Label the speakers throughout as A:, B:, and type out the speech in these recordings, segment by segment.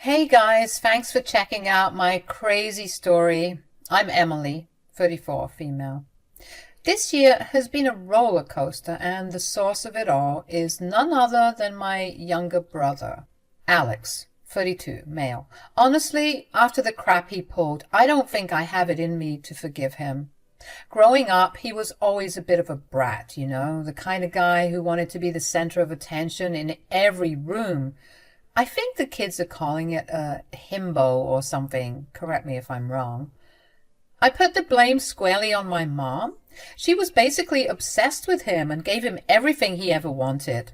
A: Hey guys, thanks for checking out my crazy story. I'm Emily, 34, female. This year has been a roller coaster, and the source of it all is none other than my younger brother, Alex, 32, male. Honestly, after the crap he pulled, I don't think I have it in me to forgive him. Growing up, he was always a bit of a brat, the kind of guy who wanted to be the center of attention in every room. I think the kids are calling it a himbo or something. Correct me if I'm wrong. I put the blame squarely on my mom. She was basically obsessed with him and gave him everything he ever wanted.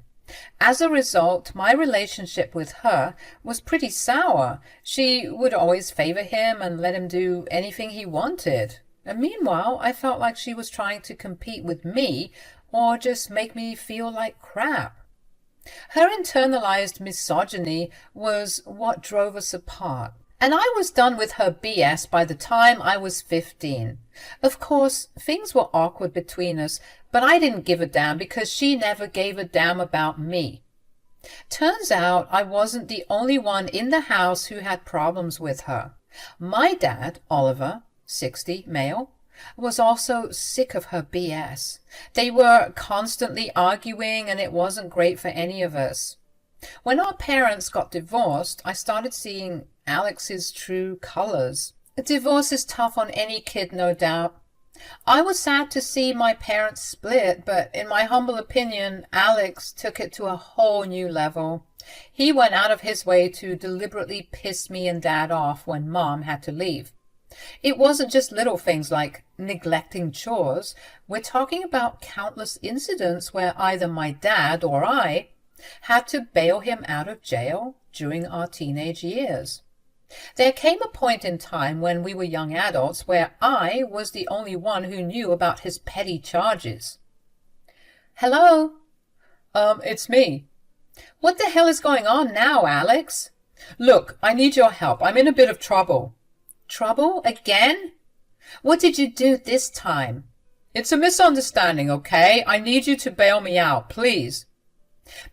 A: As a result, my relationship with her was pretty sour. She would always favor him and let him do anything he wanted. And meanwhile, I felt like she was trying to compete with me or just make me feel like crap. Her internalized misogyny was what drove us apart, and I was done with her BS by the time I was 15. Of course, things were awkward between us, but I didn't give a damn because she never gave a damn about me. Turns out I wasn't the only one in the house who had problems with her. My dad, Oliver, 60, male, was also sick of her BS. They were constantly arguing, and it wasn't great for any of us. When our parents got divorced, I started seeing Alex's true colors. A divorce is tough on any kid, no doubt. I was sad to see my parents split, but in my humble opinion, Alex took it to a whole new level. He went out of his way to deliberately piss me and Dad off when Mom had to leave. It wasn't just little things like neglecting chores. We're talking about countless incidents where either my dad or I had to bail him out of jail during our teenage years. There came a point in time when we were young adults where I was the only one who knew about his petty charges. Hello? It's me. What the hell is going on now, Alex? Look, I need your help. I'm in a bit of trouble. Trouble? Again? What did you do this time? It's a misunderstanding, okay? I need you to bail me out, please.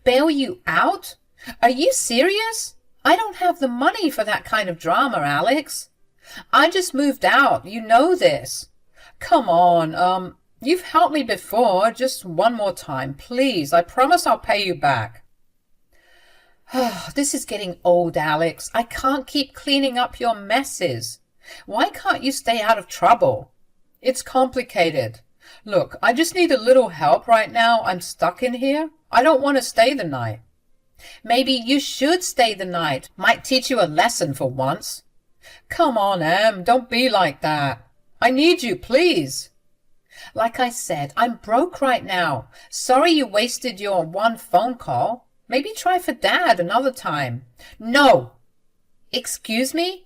A: Bail you out? Are you serious? I don't have the money for that kind of drama, Alex. I just moved out. You know this. Come on, you've helped me before. Just one more time, please. I promise I'll pay you back. This is getting old, Alex. I can't keep cleaning up your messes. Why can't you stay out of trouble? It's complicated. Look, I just need a little help right now. I'm stuck in here. I don't want to stay the night. Maybe you should stay the night. Might teach you a lesson for once. Come on, Em. Don't be like that. I need you, please. Like I said, I'm broke right now. Sorry you wasted your one phone call. Maybe try for Dad another time. No. Excuse me?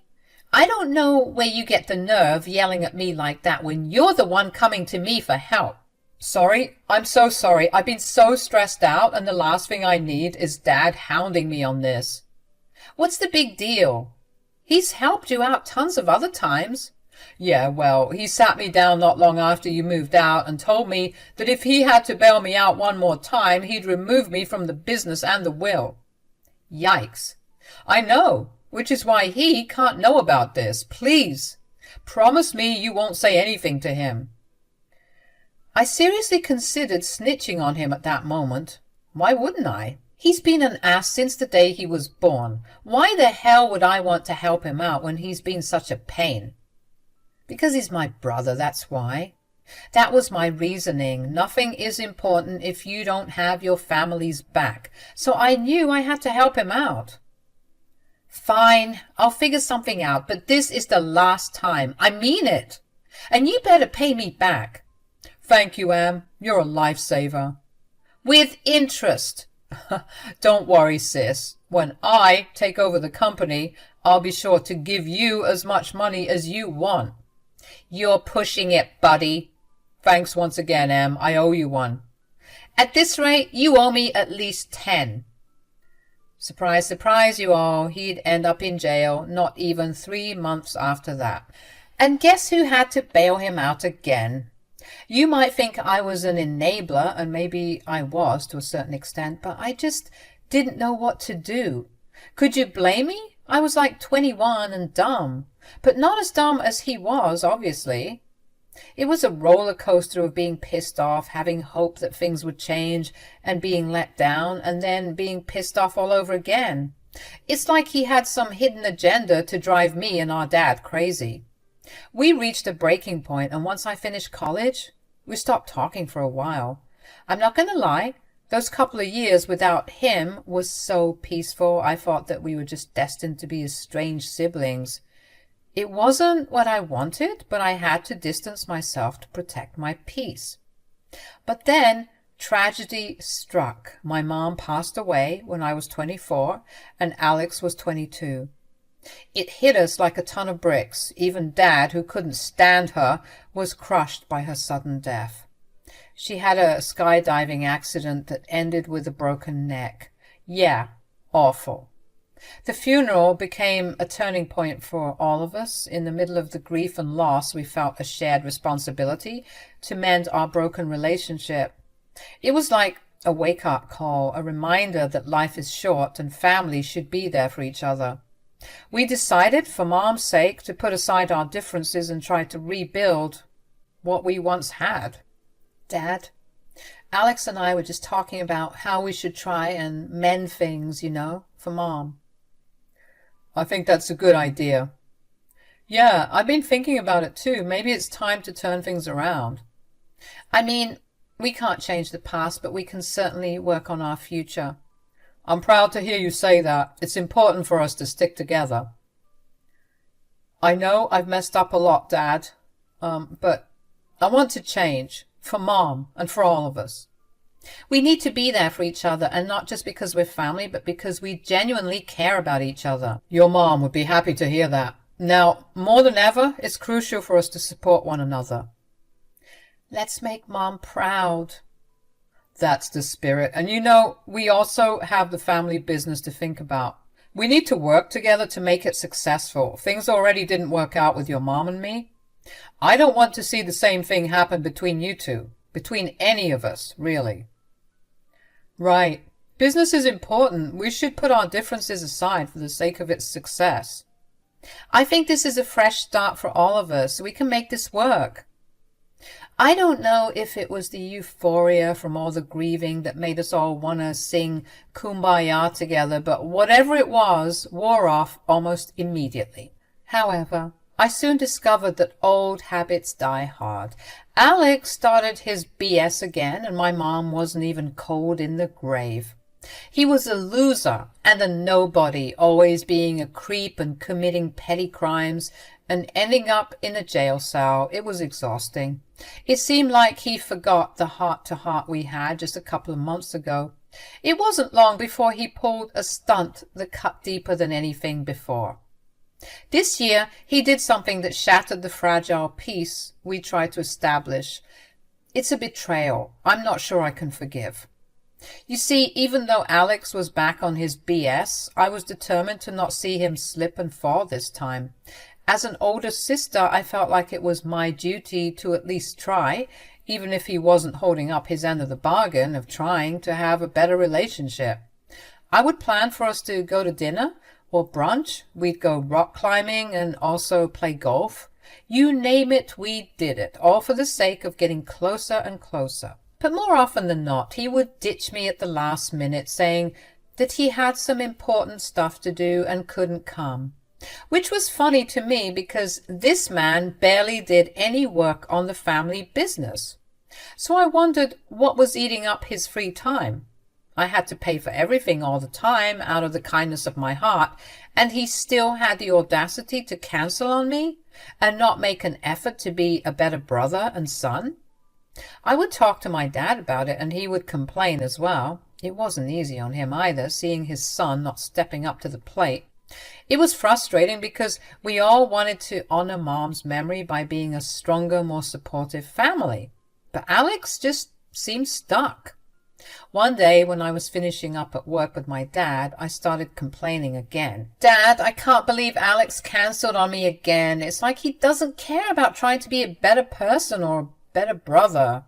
A: I don't know where you get the nerve yelling at me like that when you're the one coming to me for help. Sorry, I'm so sorry. I've been so stressed out, and the last thing I need is Dad hounding me on this. What's the big deal? He's helped you out tons of other times. Yeah, well, he sat me down not long after you moved out and told me that if he had to bail me out one more time, he'd remove me from the business and the will. Yikes. I know. Which is why he can't know about this. Please, promise me you won't say anything to him. I seriously considered snitching on him at that moment. Why wouldn't I? He's been an ass since the day he was born. Why the hell would I want to help him out when he's been such a pain? Because he's my brother, that's why. That was my reasoning. Nothing is important if you don't have your family's back. So I knew I had to help him out. Fine, I'll figure something out, but this is the last time. I mean it. And you better pay me back. Thank you, Em. You're a lifesaver. With interest. Don't worry, sis. When I take over the company, I'll be sure to give you as much money as you want. You're pushing it, buddy. Thanks once again, Em. I owe you one. At this rate, you owe me at least 10. Surprise, surprise, you all. He'd end up in jail not even 3 months after that. And guess who had to bail him out again? You might think I was an enabler, and maybe I was to a certain extent, but I just didn't know what to do. Could you blame me? I was like 21 and dumb, but not as dumb as he was, obviously. It was a roller coaster of being pissed off, having hope that things would change, and being let down, and then being pissed off all over again. It's like he had some hidden agenda to drive me and our dad crazy. We reached a breaking point, and once I finished college, we stopped talking for a while. I'm not going to lie, those couple of years without him was so peaceful. I thought that we were just destined to be estranged siblings. It wasn't what I wanted, but I had to distance myself to protect my peace. But then tragedy struck. My mom passed away when I was 24 and Alex was 22. It hit us like a ton of bricks. Even Dad, who couldn't stand her, was crushed by her sudden death. She had a skydiving accident that ended with a broken neck. Yeah, awful. The funeral became a turning point for all of us. In the middle of the grief and loss, we felt a shared responsibility to mend our broken relationship. It was like a wake-up call, a reminder that life is short and family should be there for each other. We decided, for Mom's sake, to put aside our differences and try to rebuild what we once had. Dad, Alex and I were just talking about how we should try and mend things, for Mom. I think that's a good idea. Yeah, I've been thinking about it too. Maybe it's time to turn things around. I mean, we can't change the past, but we can certainly work on our future. I'm proud to hear you say that. It's important for us to stick together. I know I've messed up a lot, Dad, but I want to change for Mom and for all of us. We need to be there for each other, and not just because we're family, but because we genuinely care about each other. Your mom would be happy to hear that. Now, more than ever, it's crucial for us to support one another. Let's make Mom proud. That's the spirit. And we also have the family business to think about. We need to work together to make it successful. Things already didn't work out with your mom and me. I don't want to see the same thing happen between you two, between any of us, really. Right. Business is important. We should put our differences aside for the sake of its success. I think this is a fresh start for all of us. We can make this work. I don't know if it was the euphoria from all the grieving that made us all want to sing Kumbaya together, but whatever it was wore off almost immediately. However, I soon discovered that old habits die hard. Alex started his BS again, and my mom wasn't even cold in the grave. He was a loser and a nobody, always being a creep and committing petty crimes and ending up in a jail cell. It was exhausting. It seemed like he forgot the heart-to-heart we had just a couple of months ago. It wasn't long before he pulled a stunt that cut deeper than anything before. This year, he did something that shattered the fragile peace we tried to establish. It's a betrayal I'm not sure I can forgive. You see, even though Alex was back on his BS, I was determined to not see him slip and fall this time. As an older sister, I felt like it was my duty to at least try, even if he wasn't holding up his end of the bargain of trying to have a better relationship. I would plan for us to go to dinner or brunch. We'd go rock climbing and also play golf. You name it, we did it, all for the sake of getting closer and closer. But more often than not, he would ditch me at the last minute, saying that he had some important stuff to do and couldn't come. Which was funny to me because this man barely did any work on the family business. So I wondered what was eating up his free time. I had to pay for everything all the time out of the kindness of my heart, and he still had the audacity to cancel on me and not make an effort to be a better brother and son. I would talk to my dad about it, and he would complain as well. It wasn't easy on him either, seeing his son not stepping up to the plate. It was frustrating because we all wanted to honor Mom's memory by being a stronger, more supportive family. But Alex just seemed stuck. One day when I was finishing up at work with my dad, I started complaining again. Dad, I can't believe Alex cancelled on me again. It's like he doesn't care about trying to be a better person or a better brother.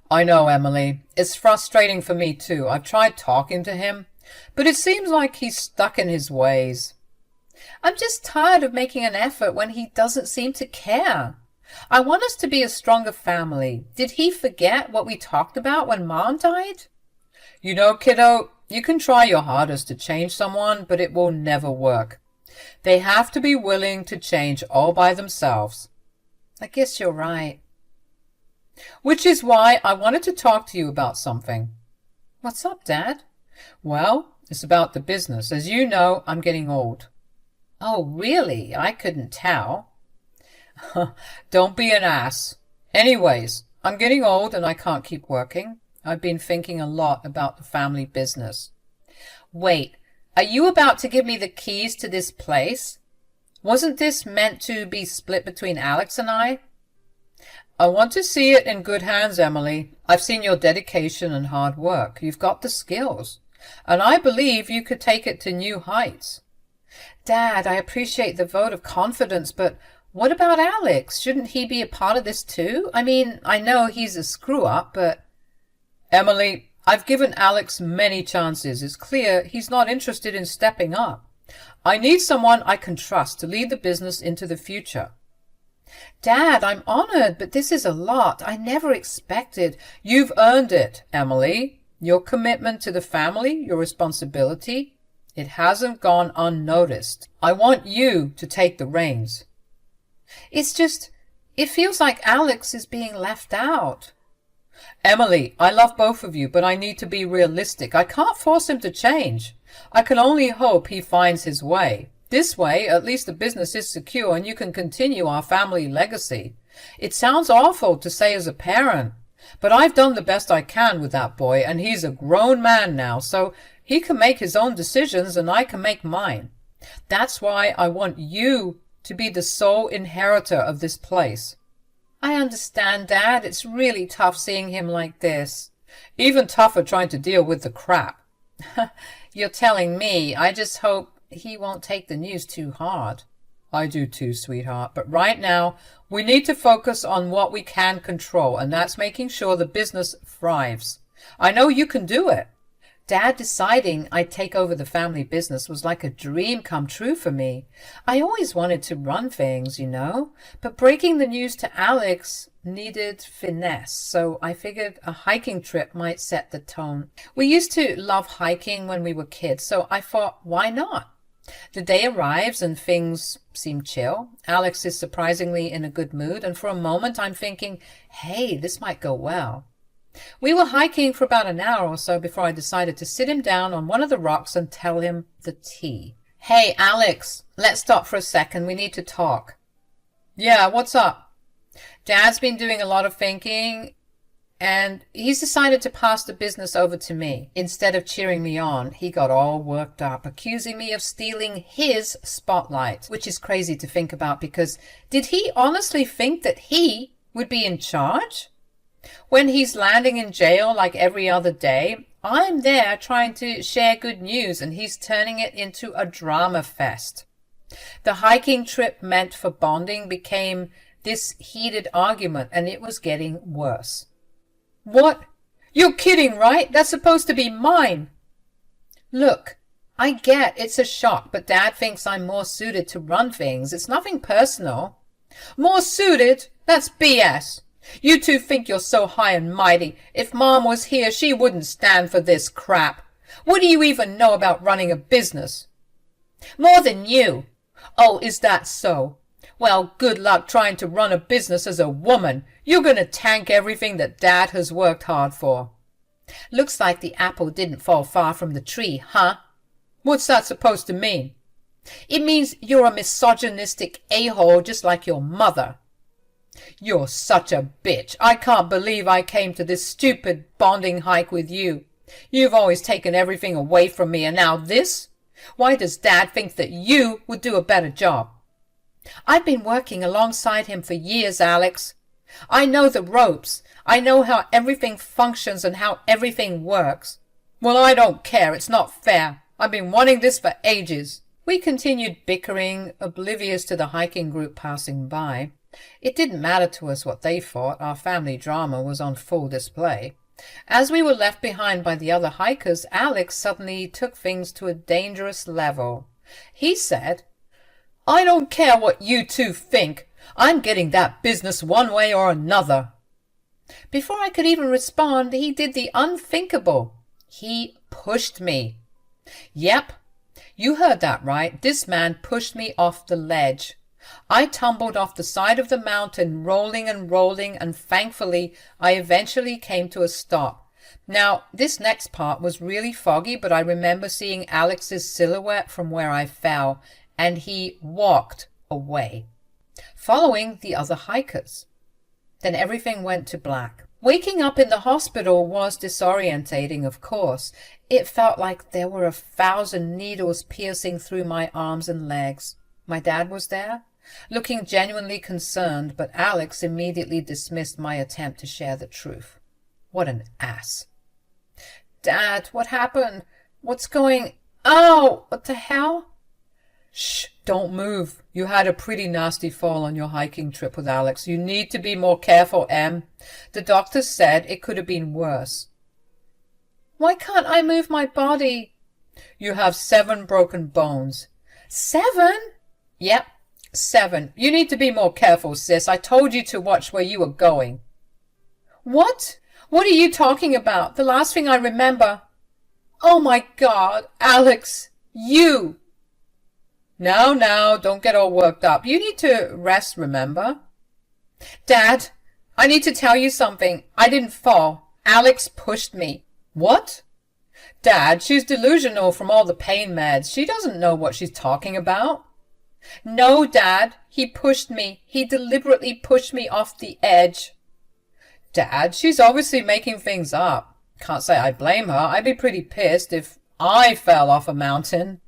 A: I know, Emily. It's frustrating for me too. I've tried talking to him, but it seems like he's stuck in his ways. I'm just tired of making an effort when he doesn't seem to care. I want us to be a stronger family. Did he forget what we talked about when Mom died? You know, kiddo, you can try your hardest to change someone, but it will never work. They have to be willing to change all by themselves. I guess you're right. Which is why I wanted to talk to you about something. What's up, Dad? Well, it's about the business. As you know, I'm getting old. Oh, really? I couldn't tell. Don't be an ass. Anyways, I'm getting old and I can't keep working. I've been thinking a lot about the family business. Wait, are you about to give me the keys to this place? Wasn't this meant to be split between Alex and I? I want to see it in good hands, Emily. I've seen your dedication and hard work. You've got the skills. And I believe you could take it to new heights. Dad, I appreciate the vote of confidence, but what about Alex? Shouldn't he be a part of this too? I mean, I know he's a screw-up, but... Emily, I've given Alex many chances. It's clear he's not interested in stepping up. I need someone I can trust to lead the business into the future. Dad, I'm honored, but this is a lot. I never expected. You've earned it, Emily. Your commitment to the family, your responsibility, it hasn't gone unnoticed. I want you to take the reins. It's just, it feels like Alex is being left out. Emily, I love both of you, but I need to be realistic. I can't force him to change. I can only hope he finds his way. This way, at least the business is secure and you can continue our family legacy. It sounds awful to say as a parent, but I've done the best I can with that boy, and he's a grown man now, so he can make his own decisions and I can make mine. That's why I want you to be the sole inheritor of this place. I understand, Dad. It's really tough seeing him like this. Even tougher trying to deal with the crap. You're telling me. I just hope he won't take the news too hard. I do too, sweetheart. But right now, we need to focus on what we can control, and that's making sure the business thrives. I know you can do it. Dad deciding I'd take over the family business was like a dream come true for me. I always wanted to run things, you know, but breaking the news to Alex needed finesse, so I figured a hiking trip might set the tone. We used to love hiking when we were kids, so I thought, why not? The day arrives and things seem chill. Alex is surprisingly in a good mood, and for a moment I'm thinking, hey, this might go well. We were hiking for about an hour or so before I decided to sit him down on one of the rocks and tell him the tea. Hey, Alex, let's stop for a second. We need to talk. Yeah, what's up? Dad's been doing a lot of thinking, and he's decided to pass the business over to me. Instead of cheering me on, he got all worked up, accusing me of stealing his spotlight, which is crazy to think about because did he honestly think that he would be in charge? When he's landing in jail like every other day, I'm there trying to share good news and he's turning it into a drama fest. The hiking trip meant for bonding became this heated argument and it was getting worse. What? You're kidding, right? That's supposed to be mine. Look, I get it's a shock, but Dad thinks I'm more suited to run things. It's nothing personal. More suited? That's BS. You two think you're so high and mighty. If Mom was here, she wouldn't stand for this crap. What do you even know about running a business? More than you. Oh, is that so? Well, good luck trying to run a business as a woman. You're going to tank everything that Dad has worked hard for. Looks like the apple didn't fall far from the tree, huh? What's that supposed to mean? It means you're a misogynistic a-hole just like your mother. You're such a bitch. I can't believe I came to this stupid bonding hike with you. You've always taken everything away from me, and now this? Why does Dad think that you would do a better job? I've been working alongside him for years, Alex. I know the ropes. I know how everything functions and how everything works. Well, I don't care. It's not fair. I've been wanting this for ages. We continued bickering, oblivious to the hiking group passing by. It didn't matter to us what they thought. Our family drama was on full display. As we were left behind by the other hikers, Alex suddenly took things to a dangerous level. He said, I don't care what you two think. I'm getting that business one way or another. Before I could even respond, he did the unthinkable. He pushed me. Yep, you heard that right. This man pushed me off the ledge. I tumbled off the side of the mountain, rolling and rolling, and thankfully I eventually came to a stop. Now, this next part was really foggy, but I remember seeing Alex's silhouette from where I fell, and he walked away, following the other hikers. Then everything went to black. Waking up in the hospital was disorientating, of course. It felt like there were 1,000 needles piercing through my arms and legs. My dad was there, looking genuinely concerned, but Alex immediately dismissed my attempt to share the truth. What an ass. Dad, what happened? What's going... Oh, what the hell? Shh, don't move. You had a pretty nasty fall on your hiking trip with Alex. You need to be more careful, Em. The doctor said it could have been worse. Why can't I move my body? You have 7 broken bones. 7? Yep, 7. You need to be more careful, sis. I told you to watch where you were going. What? What are you talking about? The last thing I remember... Oh my God, Alex, you... Now, don't get all worked up. You need to rest, remember? Dad, I need to tell you something. I didn't fall. Alex pushed me. What? Dad, she's delusional from all the pain meds. She doesn't know what she's talking about. No, Dad, he pushed me. He deliberately pushed me off the edge. Dad, she's obviously making things up. Can't say I blame her. I'd be pretty pissed if I fell off a mountain.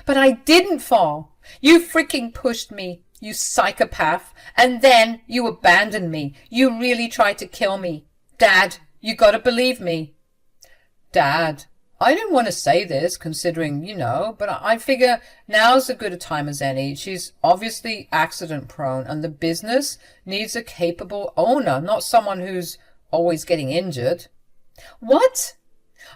A: But I didn't fall. You freaking pushed me, you psychopath, and then you abandoned me. You really tried to kill me. Dad, you gotta believe me. Dad, I didn't want to say this, considering, but I figure now's as good a time as any. She's obviously accident-prone, and the business needs a capable owner, not someone who's always getting injured. What?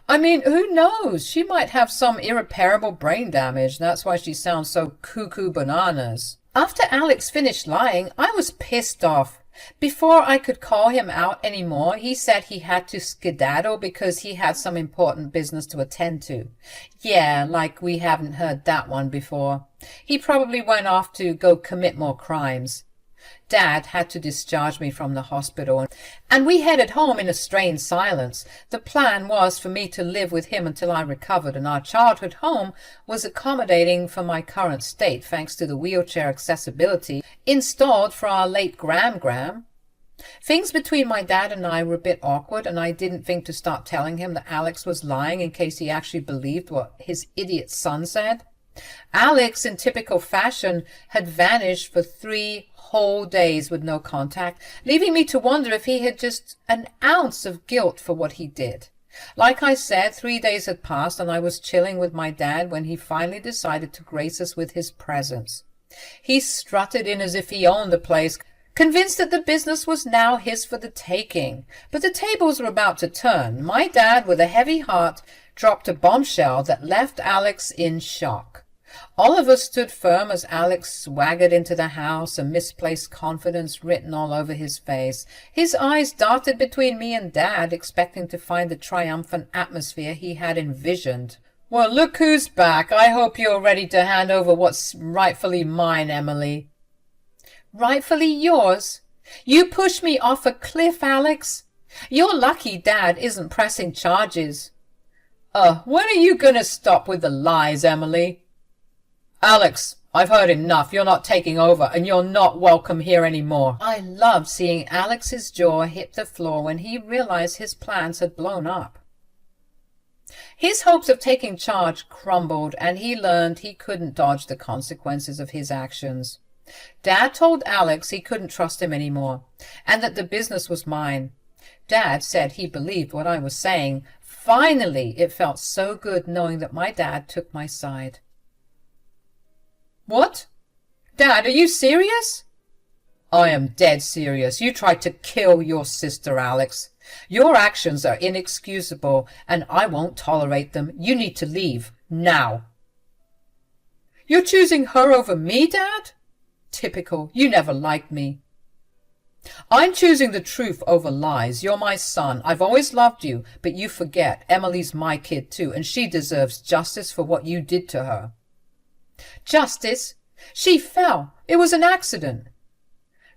A: I mean, who knows? She might have some irreparable brain damage. That's why she sounds so cuckoo bananas. After Alex finished lying, I was pissed off. Before I could call him out anymore, he said he had to skedaddle because he had some important business to attend to. Yeah, like we haven't heard that one before. He probably went off to go commit more crimes. Dad had to discharge me from the hospital, and we headed home in a strained silence. The plan was for me to live with him until I recovered, and our childhood home was accommodating for my current state thanks to the wheelchair accessibility installed for our late Gram. Things between my dad and I were a bit awkward, and I didn't think to start telling him that Alex was lying in case he actually believed what his idiot son said. Alex, in typical fashion, had vanished for 3 whole days with no contact, leaving me to wonder if he had just an ounce of guilt for what he did. Like I said, 3 days had passed, and I was chilling with my dad when he finally decided to grace us with his presence. He strutted in as if he owned the place, convinced that the business was now his for the taking. But the tables were about to turn. My dad, with a heavy heart, dropped a bombshell that left Alex in shock. All of us stood firm as Alex swaggered into the house, a misplaced confidence written all over his face. His eyes darted between me and Dad, expecting to find the triumphant atmosphere he had envisioned. Well, look who's back. I hope you're ready to hand over what's rightfully mine, Emily. Rightfully yours? You pushed me off a cliff, Alex. You're lucky Dad isn't pressing charges. When are you going to stop with the lies, Emily? Alex, I've heard enough. You're not taking over, and you're not welcome here anymore. I loved seeing Alex's jaw hit the floor when he realized his plans had blown up. His hopes of taking charge crumbled, and he learned he couldn't dodge the consequences of his actions. Dad told Alex he couldn't trust him anymore, and that the business was mine. Dad said he believed what I was saying. Finally, it felt so good knowing that my dad took my side. What? Dad, are you serious? I am dead serious. You tried to kill your sister, Alex. Your actions are inexcusable, and I won't tolerate them. You need to leave, now. You're choosing her over me, Dad? Typical. You never liked me. I'm choosing the truth over lies. You're my son. I've always loved you, but you forget Emily's my kid too, and she deserves justice for what you did to her. Justice? She fell. It was an accident.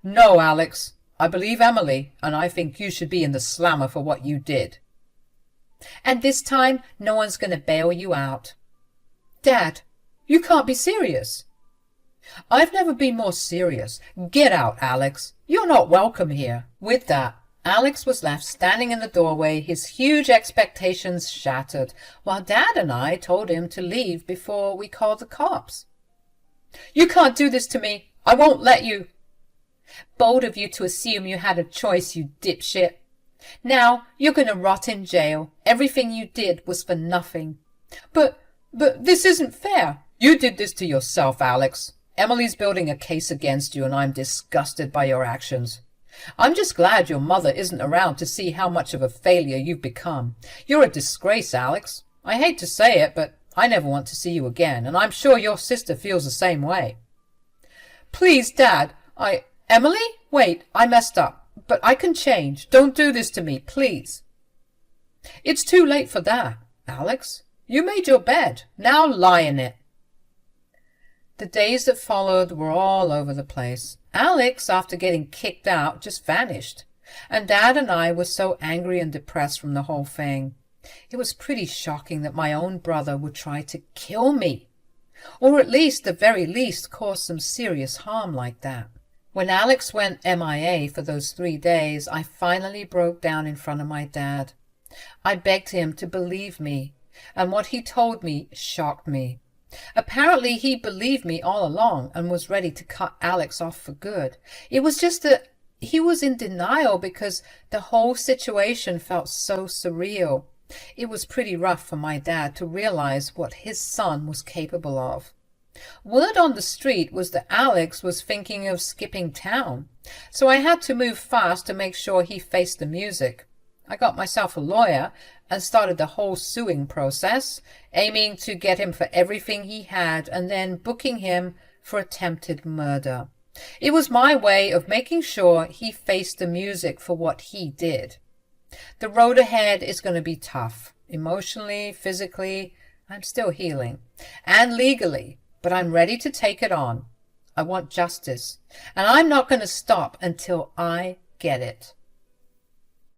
A: No, Alex. I believe Emily, and I think you should be in the slammer for what you did. And this time, no one's going to bail you out. Dad, you can't be serious. I've never been more serious. Get out, Alex. You're not welcome here. With that, Alex was left standing in the doorway, his huge expectations shattered, while Dad and I told him to leave before we called the cops. You can't do this to me. I won't let you. Bold of you to assume you had a choice, you dipshit. Now you're going to rot in jail. Everything you did was for nothing. But this isn't fair. You did this to yourself, Alex. Emily's building a case against you, and I'm disgusted by your actions. I'm just glad your mother isn't around to see how much of a failure you've become. You're a disgrace, Alex. I hate to say it, but I never want to see you again, and I'm sure your sister feels the same way. Please, Dad, Emily? Wait, I messed up, but I can change. Don't do this to me, please. It's too late for that, Alex. You made your bed. Now lie in it. The days that followed were all over the place. Alex, after getting kicked out, just vanished. And Dad and I were so angry and depressed from the whole thing. It was pretty shocking that my own brother would try to kill me. Or at least, the very least, cause some serious harm like that. When Alex went MIA for those 3 days, I finally broke down in front of my dad. I begged him to believe me, and what he told me shocked me. Apparently he believed me all along and was ready to cut Alex off for good. It was just that he was in denial because the whole situation felt so surreal. It was pretty rough for my dad to realize what his son was capable of. Word on the street was that Alex was thinking of skipping town, so I had to move fast to make sure he faced the music. I got myself a lawyer and started the whole suing process, aiming to get him for everything he had and then booking him for attempted murder. It was my way of making sure he faced the music for what he did. The road ahead is going to be tough. Emotionally, physically, I'm still healing. And legally, but I'm ready to take it on. I want justice, and I'm not going to stop until I get it.